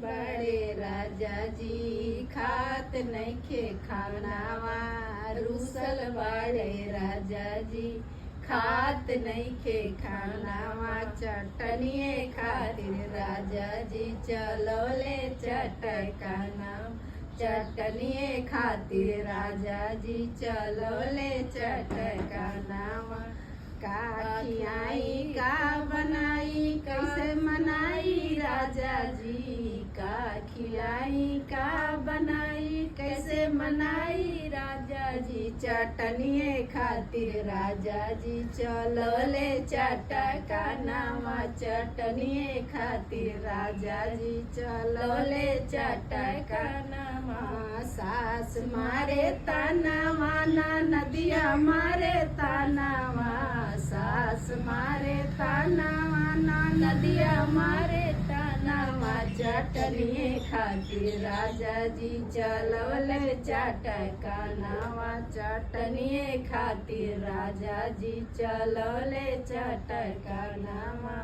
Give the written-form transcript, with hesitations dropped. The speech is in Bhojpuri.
बड़े राजा जी खात नइखे खानावा। रूसल बड़े राजा जी खात नइखे खानावा। चटनिए खातिर राजा जी चलौले चटकाना। चटनिए खातिर राजा जी चलौले चटकानावा। का खियाई का बनाई कैसे मनाई राजा जी। का खिलाई का बनाई कैसे मनाई राजा जी। चटनिए खातिर राजा जी चलौले चटकानावा। चटनिए खातिर राजा जी चलौले चटकानावा। सास मारे तानावा नदिया मारे तानावा। सास मारे तानावा नदिया मारे तानावा। चटनिए खातिर राजा जी चलौले चटकानावा। चटनिए खातिर राजा जी चलौले चटकानावा।